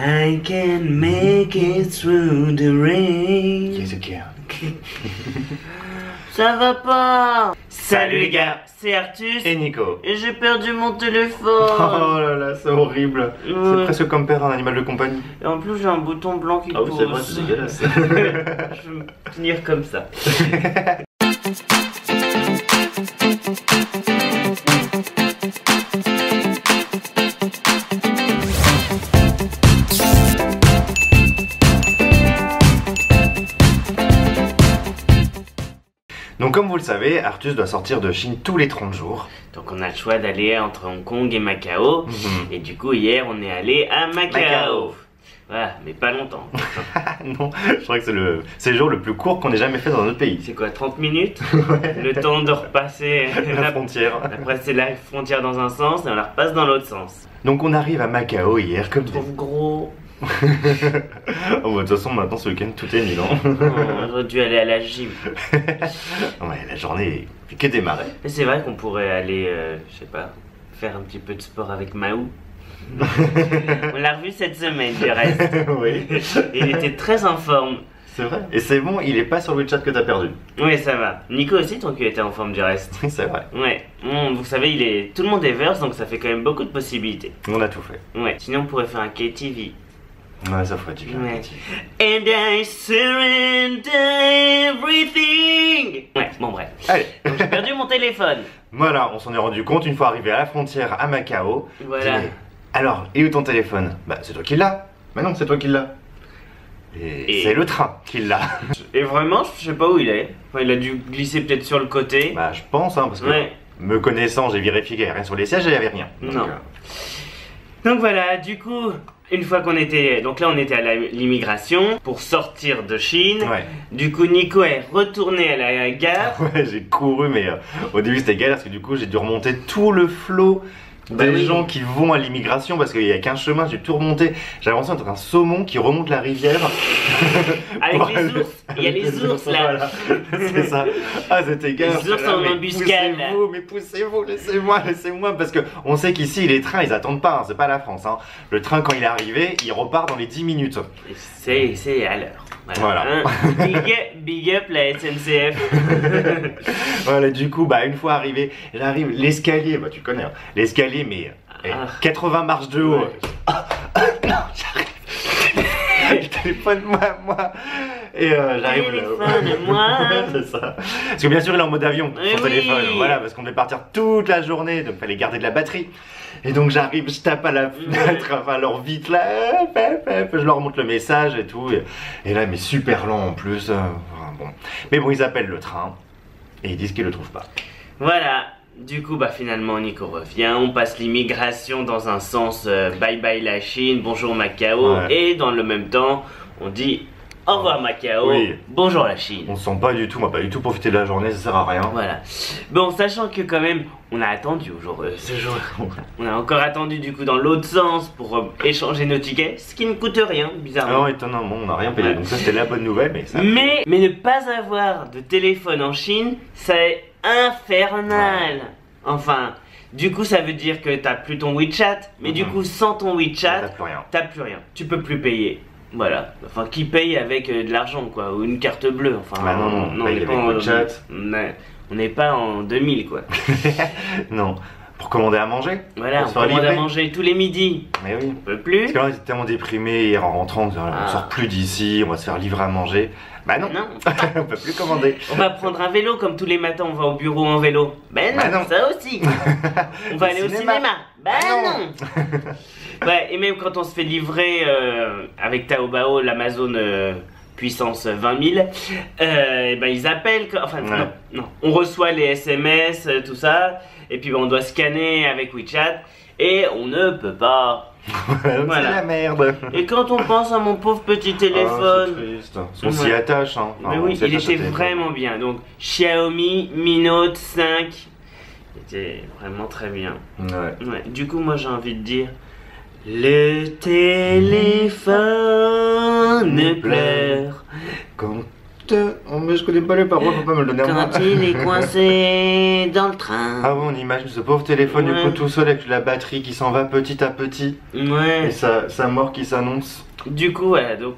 I can make it through the rain. Qui est ce qui est? Ça va pas. Salut les gars, c'est Artus. Et Nico. Et j'ai perdu mon téléphone. Oh là là, c'est horrible. C'est presque comme perdre un animal de compagnie. Et en plus j'ai un bouton blanc qui Ah oui, pousse. c'est vrai, c'est dégueulasse. Je vais me tenir comme ça. Donc comme vous le savez, Artus doit sortir de Chine tous les 30 jours. Donc on a le choix d'aller entre Hong Kong et Macao. Et du coup hier on est allé à Macao. Voilà, mais pas longtemps. Non, je crois que c'est le jour le plus court qu'on ait jamais fait dans notre pays. C'est quoi, 30 minutes? Ouais. Le temps de repasser la frontière. On a passé la frontière dans un sens et on la repasse dans l'autre sens. Donc on arrive à Macao hier, comme dit. Trouve gros. Oh, bah, de toute façon, maintenant ce week-end tout est nul. On aurait dû aller à la gym. Ouais, la journée fait que démarrer. Mais c'est vrai qu'on pourrait aller, je sais pas, faire un petit peu de sport avec Mahou. On l'a revu cette semaine, du reste. Oui. Il était très en forme. C'est vrai. Et c'est bon, il est pas sur le WeChat que t'as perdu. Oui, ça va. Nico aussi, tant qu'il était en forme du reste. Oui, c'est vrai. Ouais. Vous savez, tout le monde est verse, donc ça fait quand même beaucoup de possibilités. On a tout fait. Ouais. Sinon, on pourrait faire un KTV. Ouais, ça ferait du bien. Ouais. And I surrender everything. Ouais, bon bref. Allez. Donc j'ai perdu mon téléphone. Voilà, on s'en est rendu compte une fois arrivé à la frontière à Macao. Voilà. Alors, et où ton téléphone? Bah, c'est toi qui l'as. Bah non, c'est toi qui l'as. Et... c'est le train qui l'a. Et vraiment, je sais pas où il est. Enfin, il a dû glisser peut-être sur le côté. Bah, je pense, hein, parce que ouais. Me connaissant, j'ai vérifié qu'il n'y avait rien sur les sièges et il n'y avait rien. Donc, non. Donc voilà, du coup, une fois qu'on était... Donc là, on était à l'immigration pour sortir de Chine. Ouais. Du coup, Nico est retourné à la gare. Ouais, j'ai couru, mais au début, c'était galère parce que du coup, j'ai dû remonter tout le flot des gens qui vont à l'immigration parce qu'il n'y a qu'un chemin, j'ai tout remonté. J'ai l'impression d'être un saumon qui remonte la rivière. Avec les ours, il y a les ours là. Voilà. C'est ça. Ah, c'était galère. Les ours en embuscade. Poussez-vous, laissez-moi. Parce qu'on sait qu'ici, les trains, ils attendent pas, hein, c'est pas la France. Hein. Le train, quand il est arrivé, il repart dans les 10 minutes. C'est à l'heure. Voilà. Hein, big up la SNCF. Voilà, du coup, bah, une fois arrivé, j'arrive, l'escalier, bah, tu connais, hein, l'escalier, mais 80 marches de haut. Ouais. Non, j'arrive. Le téléphone, moi. Et j'arrive Téléphone-moi. C'est ça. Parce que bien sûr, il est en mode avion, son téléphone. Oui. Voilà, parce qu'on devait partir toute la journée, donc il fallait garder de la batterie. Et donc j'arrive, je tape à la fenêtre, enfin alors vite là, je leur remonte le message et tout. Et là, mais super lent en plus. Bon. Mais bon, ils appellent le train et ils disent qu'ils le trouvent pas. Voilà. Du coup, bah finalement, Nico revient. On passe l'immigration dans un sens bye bye la Chine, bonjour Macao. Ouais. Et dans le même temps, on dit au revoir Macao, oui. Bonjour la Chine. On se sent pas du tout, moi pas du tout profiter de la journée, ça sert à rien. Voilà. Bon, sachant que quand même, on a attendu ce jour. On a encore attendu du coup dans l'autre sens pour échanger nos tickets, ce qui ne coûte rien, bizarrement. Non, étonnamment, on n'a rien payé, donc ça c'était la bonne nouvelle, mais ça... Mais ne pas avoir de téléphone en Chine, c'est infernal. Ouais. Enfin, du coup ça veut dire que t'as plus ton WeChat, mais du coup sans ton WeChat, t'as plus rien. Tu peux plus payer. Voilà. Enfin, qui paye avec de l'argent quoi, ou une carte bleue. Enfin, bah non, on n'est pas en WeChat. On n'est pas en 2000 quoi. Non. Pour commander à manger. Voilà, on commande à manger tous les midis. Mais oui. On peut plus. Parce que là, on était tellement déprimés hier en rentrant, on sort plus d'ici, on va se faire livrer à manger. Bah non, on peut plus commander. On va prendre un vélo comme tous les matins, on va au bureau en vélo. Ben non, non. Ça aussi. On va aller au cinéma. Ben non. Ouais, et même quand on se fait livrer avec Taobao, l'Amazon puissance 20 000, ben ils appellent, enfin non, on reçoit les SMS, tout ça, et puis ben, on doit scanner avec WeChat, et on ne peut pas. Voilà. C'est la merde. Et quand on pense à mon pauvre petit téléphone, c'est triste. On s'y attache, hein. Mais oui, il était vraiment bien. Donc Xiaomi Mi Note 5, il était vraiment très bien. Ouais. Du coup, moi j'ai envie de dire, le téléphone pleure. Quand mais je connais pas les paroles, faut pas me le donner à moi. Quand il est coincé dans le train. Ah ouais, on imagine ce pauvre téléphone du coup tout seul avec la batterie qui s'en va petit à petit. Ouais. Et sa mort qui s'annonce. Du coup, voilà, donc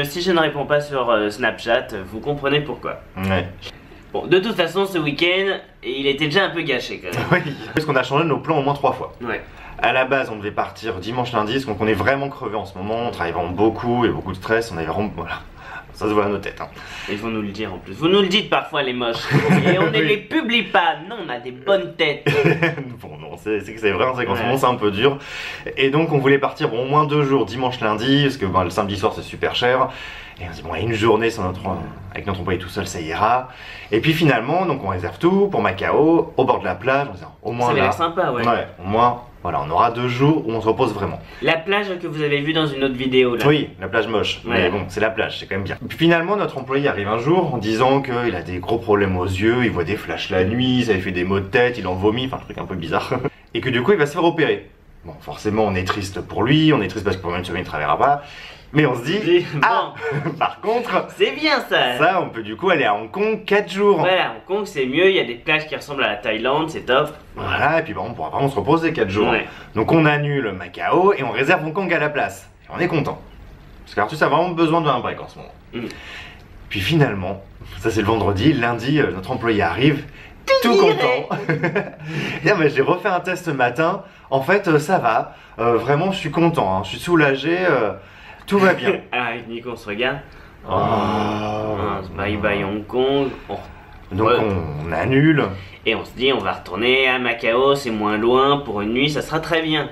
si je ne réponds pas sur Snapchat, vous comprenez pourquoi. Ouais. Bon, de toute façon, ce week-end, il était déjà un peu gâché quand même. Oui, parce qu'on a changé nos plans au moins 3 fois. Ouais. À la base, on devait partir dimanche, lundi, donc on est vraiment crevé en ce moment, on travaille vraiment beaucoup, il y a beaucoup de stress, on avait vraiment... Voilà. Ça se voit à nos têtes. Hein. Ils vont nous le dire en plus. Vous nous le dites parfois les moches. Et on ne les publie pas. Non, on a des bonnes têtes. Bon, non, c'est que c'est vrai, c'est qu'en ce moment c'est un peu dur. Et donc on voulait partir au moins 2 jours, dimanche, lundi, parce que le samedi soir c'est super cher. Et on se dit, bon, une journée avec notre employé tout seul, ça ira. Et puis finalement, donc on réserve tout pour Macao, au bord de la plage. On se dit, au moins ça avait là, l'air sympa, ouais. Ouais, au moins, voilà, on aura 2 jours où on se repose vraiment. La plage que vous avez vue dans une autre vidéo là. Oui, la plage moche. Ouais. Mais bon, c'est la plage, c'est quand même bien. Puis finalement, notre employé arrive un jour en disant qu'il a des gros problèmes aux yeux, il voit des flashs la nuit, ça lui fait des maux de tête, il en vomit, enfin un truc un peu bizarre. Et que du coup, il va se faire opérer. Bon, forcément, on est triste pour lui, on est triste parce que pendant une semaine, il ne travaillera pas. Mais on se dit, Bon. ah, par contre, c'est bien ça. ça, on peut du coup aller à Hong Kong 4 jours. Voilà, Hong Kong c'est mieux, il y a des plages qui ressemblent à la Thaïlande, c'est top. Voilà, et puis bon, on pourra vraiment se reposer 4 jours. Ouais. Donc on annule Macao et on réserve Hong Kong à la place. Et on est content. Parce qu'Arthus a vraiment besoin d'un break en ce moment. Mm. Puis finalement, ça c'est le vendredi, lundi, notre employé arrive, tout content. Bien, mais j'ai refait un test ce matin. En fait, ça va. Vraiment, je suis content. Hein. Je suis soulagé. Tout va bien. Alors avec Nico on se regarde. Oh. Bye bye Hong Kong. Donc Ouais. on annule. Et on se dit on va retourner à Macao, c'est moins loin, pour une nuit ça sera très bien.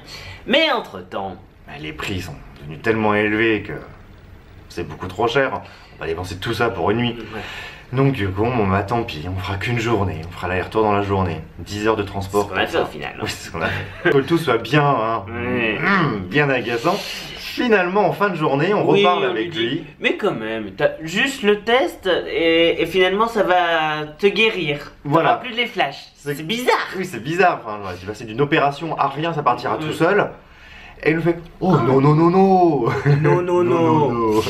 Mais entre temps, Bah, les prix sont devenus tellement élevés que c'est beaucoup trop cher. On va dépenser tout ça pour une nuit. Donc du coup, bon, bah, tant pis, on fera qu'une journée. On fera l'aller-retour dans la journée. 10 heures de c'est transport. ce qu'on a comme fait ça. au final. Oui, c'est ce qu'on a fait. Que le tout soit bien, hein. Ouais. Bien agaçant. Finalement, en fin de journée, on Oui, reparle on avec lui dit, lui. mais quand même, t'as juste le test et finalement ça va te guérir. Voilà. T'auras plus les flashs. C'est- C'est bizarre. Oui, c'est bizarre. Enfin, ouais, tu passes d'une opération à rien, ça partira tout seul. Et il nous fait, oh non, non, non, non. Non, non, non. non.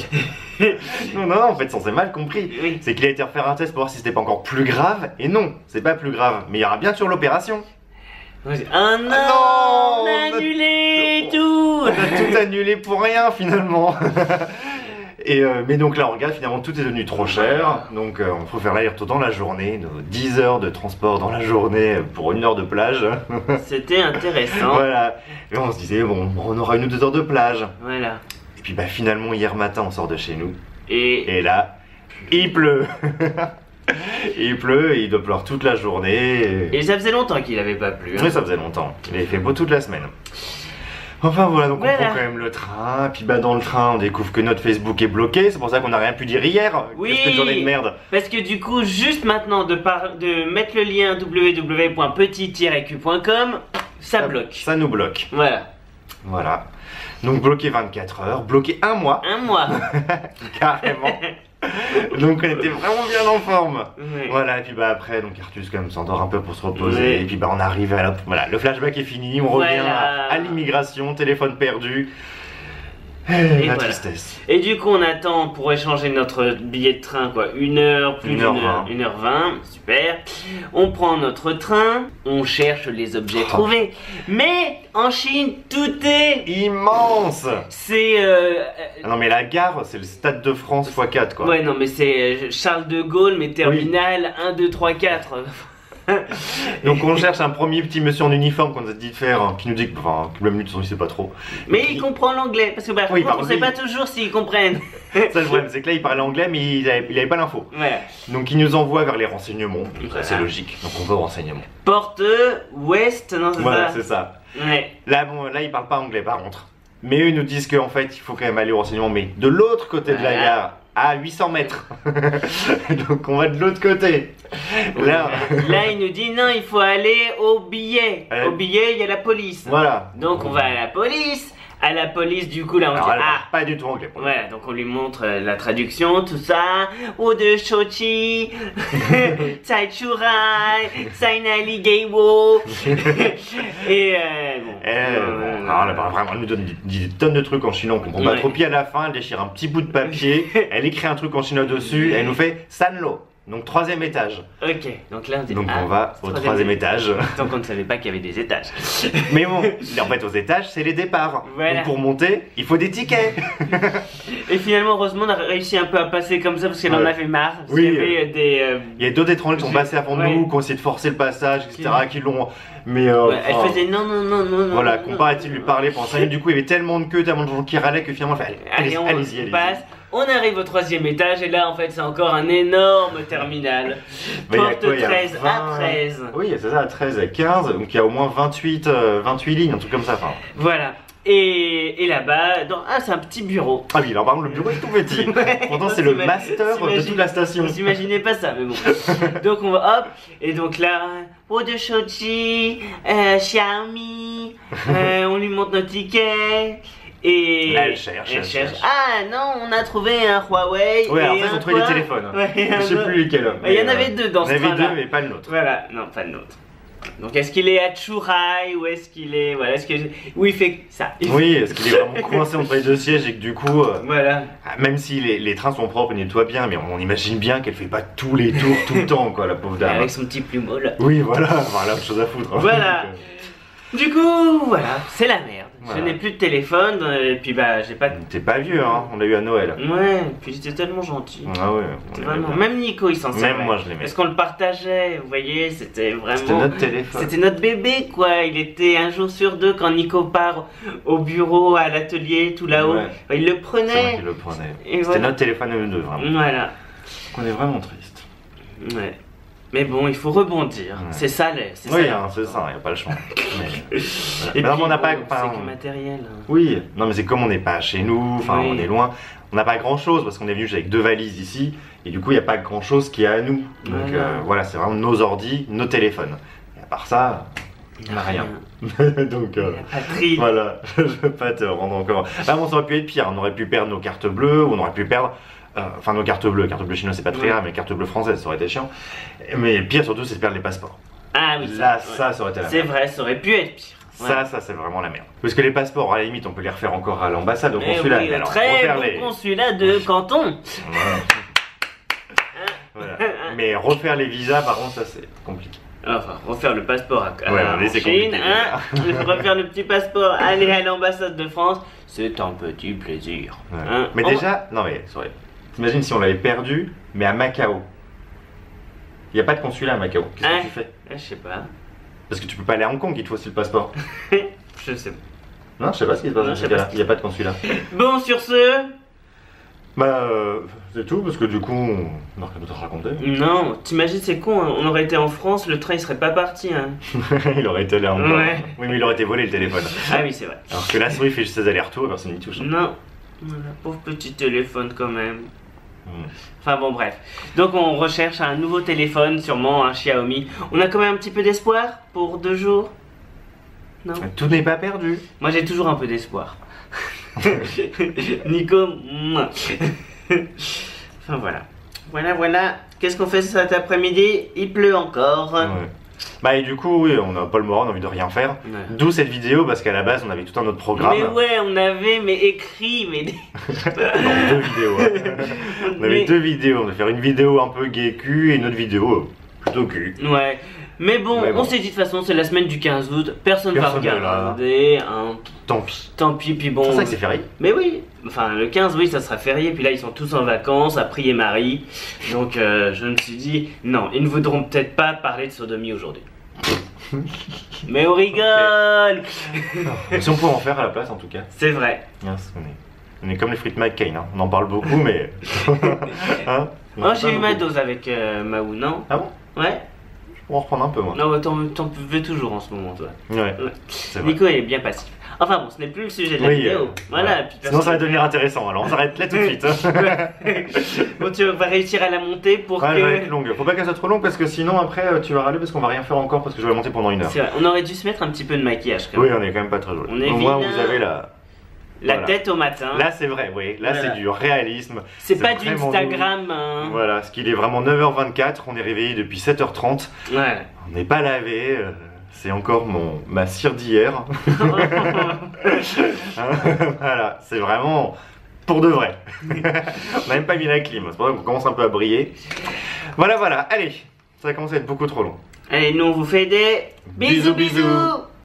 Non, en fait, on s'est mal compris. Oui. C'est qu'il a été refaire un test pour voir si c'était pas encore plus grave. Et non, c'est pas plus grave. Mais il y aura bien sûr l'opération. Ah non, non, on a annulé tout. On a tout annulé pour rien finalement. Et mais donc là on regarde, finalement tout est devenu trop cher. Donc on faut faire l'aller-retour dans la journée, nos 10 heures de transport dans la journée pour 1 heure de plage. C'était intéressant. Voilà. Et on se disait bon, on aura 1 ou 2 heures de plage. Voilà. Et puis bah finalement hier matin on sort de chez nous. Et Et là, il pleut. Il pleut et il doit pleuvoir toute la journée. ça faisait longtemps qu'il avait pas plu. Hein. Oui, ça faisait longtemps. Il avait fait beau toute la semaine. Enfin voilà, donc Voilà. on prend quand même le train. Puis bah dans le train, on découvre que notre Facebook est bloqué. C'est pour ça qu'on n'a rien pu dire hier. Oui. C'était une journée de merde. Parce que du coup, juste maintenant de mettre le lien www.petit-q.com, ça bloque. Ça nous bloque. Voilà. Voilà. Donc bloqué 24 heures, bloqué 1 mois, Un mois. carrément. Donc on était vraiment bien en forme. Ouais. Voilà, et puis bah après, donc Arthus quand même s'endort un peu pour se reposer. Ouais. Et puis bah on arrive à voilà, le flashback est fini, on revient Voilà. à l'immigration, téléphone perdu. La voilà. tristesse. Et du coup, on attend pour échanger notre billet de train, quoi. 1 heure, plus 1h20. 1h20, super. On prend notre train, on cherche les objets trouvés. Mais en Chine, tout est. Immense. C'est. Ah non mais la gare, c'est le Stade de France x4 quoi. Ouais, non, mais c'est Charles de Gaulle, mais terminal 1, 2, 3, 4. Donc on cherche un premier petit monsieur en uniforme qu'on nous a dit de faire, hein, qui nous dit que, enfin, que même lui, de toute façon, il sait pas trop. Mais il comprend l'anglais, parce que bah, Oui, on sait parle- pas toujours s'ils comprennent. Ça le problème, c'est que là il parlait anglais mais il avait pas l'info. Voilà. Donc il nous envoie vers les renseignements, Voilà. c'est logique, donc on va aux renseignements. Porte ouest, non, c'est Voilà, ça. c'est ça. Ouais. Là, bon, là il parle pas anglais par contre. Mais eux ils nous disent qu'en fait il faut quand même aller aux renseignements, mais de l'autre côté de la Voilà. gare, à 800 mètres. Donc on va de l'autre côté. Là, Là, il nous dit non, il faut aller au billet. Au billet, il y a la police. voilà. Donc on va à la police. À la police, du coup, là, on Alors dit elle ah. parle pas du tout anglais. Pour le Voilà, donc on lui montre la traduction, tout ça. Ou de Shochi, Tsai Churai, Sainali Geiwo. Et bon. Alors, elle parle vraiment, elle nous donne des tonnes de trucs en chinois, on comprend pas Ouais. trop. Puis à la fin, elle déchire un petit bout de papier, elle écrit un truc en chinois dessus, et elle nous fait Sanlo. Donc 3e étage. Ok, donc là on dit. Donc on va au 3e étage. Tant qu'on ne savait pas qu'il y avait des étages. Mais bon, en fait aux étages c'est les départs. Voilà. Donc pour monter, il faut des tickets. Et finalement, heureusement, on a réussi un peu à passer comme ça parce qu'elle en avait marre. Oui, il y avait des. Il y a d'autres étrangers qui sont passés avant nous, qui ont essayé de forcer le passage, etc. Qui l'ont. Mais elle faisait non. Voilà, comparatif lui parler pendant 5 minutes. Du coup, il y avait tellement de queues, tellement de gens qui râlaient que finalement, elle fait allez-y. Passe. On arrive au 3e étage et là en fait c'est encore un énorme terminal. Porte 13 à 13. Oui, c'est ça, à 13 à 15, donc il y a au moins 28 lignes, un truc comme ça. Enfin. Voilà. Et là-bas, c'est un petit bureau. Ah oui, alors par contre le bureau est tout petit. Pourtant c'est le master de toute la station. Vous imaginez pas ça, mais bon. Donc on va hop, et donc là, de Shoji, Xiaomi, on lui montre notre ticket. Et là, elle cherche. Ah non, on a trouvé un Huawei. Ouais, en fait, ils ont trouvé des téléphones. Ouais, je sais plus lesquels. Il y en avait 2 dans ce train-là. Il y en avait 2, mais pas le nôtre. Voilà, non, pas le nôtre. Donc, est-ce qu'il est à Churai ou est-ce qu'il est. Voilà, où il fait ça. Oui, est-ce qu'il est vraiment coincé entre les 2 sièges et que du coup. Voilà. Même si les trains sont propres et nettoient bien, mais on imagine bien qu'elle fait pas tous les tours tout le temps, quoi, la pauvre dame. Avec son petit plumeau là. Oui, voilà, autre chose à foutre. Voilà. Du coup, voilà, c'est la merde. Voilà. Je n'ai plus de téléphone et puis j'ai pas. T'es pas vieux, hein, on l'a eu à Noël. Ouais, puis j'étais tellement gentil. Ah ouais, vraiment. Même Nico il s'en servait. Même moi je l'aimais. Parce qu'on le partageait, vous voyez, c'était vraiment. C'était notre téléphone. C'était notre bébé quoi. Il était un jour sur 2 quand Nico part au bureau, à l'atelier, tout là-haut. Ouais. Il le prenait. C'est moi qui le prenais. C'était notre téléphone à nous deux, vraiment. Voilà. On est vraiment triste. Ouais. Mais bon, il faut rebondir. Ouais. C'est ça, c'est oui, ça. Hein, c'est ça, il n'y a pas le choix. Mais, voilà. Et puis, on n'a pas. C'est que matériel. Oui, non, mais c'est comme on n'est pas chez nous, enfin, on est loin. On n'a pas grand chose parce qu'on est venu avec 2 valises ici et du coup, il n'y a pas grand chose qui est à nous. Donc voilà, c'est vraiment nos ordis, nos téléphones. Et à part ça, on n'a rien. Donc voilà, je ne veux pas te rendre encore. Bah, bon, ça aurait pu être pire. On aurait pu perdre nos cartes bleues, ou on aurait pu perdre. Enfin, nos cartes bleues chinoises c'est pas très grave, mais cartes bleues françaises ça aurait été chiant. Mais pire surtout, c'est de perdre les passeports. Ah oui, là, ça aurait été la merde. C'est vrai, ça aurait pu être pire. Ça c'est vraiment la merde. Parce que les passeports, à la limite, on peut les refaire encore à l'ambassade, au consulat. Oui, très bon consulat de Canton. Voilà. Mais refaire les visas, par contre, ça c'est compliqué. Enfin, refaire le passeport à Chine, refaire le petit passeport, aller à l'ambassade de France, c'est un petit plaisir. Mais déjà, non mais, t'imagines si on l'avait perdu, mais à Macao. Il n'y a pas de consulat à Macao. Qu'est-ce que tu fais? Je sais pas. Parce que tu peux pas aller à Hong Kong, il te faut aussi le passeport. Je sais pas. Non, je sais pas ce qui se passe dans ce cas-là. Il n'y a pas de consulat. Bon, sur ce. Bah, c'est tout, parce que du coup, on n'a rien d'autre à raconter. Non, t'imagines, c'est con, hein. On aurait été en France, le train il serait pas parti. Hein. Il aurait été là en bas. Oui, mais il aurait été volé le téléphone. Ah oui, c'est vrai. Alors que la souris fait juste ses allers-retours et personne n'y touche. Non, voilà, pauvre petit téléphone quand même. Enfin bon, bref. Donc on recherche un nouveau téléphone, sûrement un Xiaomi. On a quand même un petit peu d'espoir pour 2 jours. Non. Tout n'est pas perdu. Moi j'ai toujours un peu d'espoir. Nico, moi. Enfin voilà. Qu'est-ce qu'on fait cet après-midi? Il pleut encore. Ouais. Bah et du coup oui, on n'a pas le moral, on a envie de rien faire. D'où cette vidéo parce qu'à la base on avait tout un autre programme. Mais ouais, on avait écrit mais non, 2 vidéos. On avait 2 vidéos, on va faire une vidéo un peu gay cul et une autre vidéo plutôt cul. Ouais. Mais bon, on s'est dit de toute façon, c'est la semaine du 15 août, personne va regarder. Tant pis. Tant pis, puis bon. C'est ça que c'est férié. Mais oui, enfin le 15, oui, ça sera férié, puis là ils sont tous en vacances, à prier Marie. Donc je me suis dit, non, ils ne voudront peut-être pas parler de sodomie aujourd'hui. Mais on rigole. Si on peut en faire à la place en tout cas. C'est vrai. Yes, on est comme les frites McCain, hein. On en parle beaucoup, mais. Hein, j'ai eu ma dose avec Maou, non? Ah bon? Ouais. On va reprendre un peu, moi. Non, t'en veux toujours en ce moment, toi. Ouais. Nico est bien passif. Enfin bon, ce n'est plus le sujet de la vidéo. Voilà. Puis sinon, ça va devenir intéressant. Alors, on s'arrête là tout de suite. Bon, tu vas réussir à la monter pour que. Elle va être longue. Faut pas qu'elle soit trop longue parce que sinon, après, tu vas râler parce qu'on va rien faire encore parce que je vais la monter pendant 1 heure. C'est vrai. On aurait dû se mettre un petit peu de maquillage quand même. Oui, on est quand même pas très joli. On est au moins, vous avez la tête au matin. Là, c'est vrai, oui. Là, c'est du réalisme. C'est pas du Instagram. Hein. Voilà, ce qu'il est vraiment 9h24. On est réveillé depuis 7h30. Ouais. On n'est pas lavé. C'est encore ma cire d'hier. Voilà, c'est vraiment Pour de vrai. On n'a même pas mis la clim, c'est pour ça qu'on commence un peu à briller. Voilà, allez, ça commence à être beaucoup trop long. Allez, nous on vous fait des bisous bisous.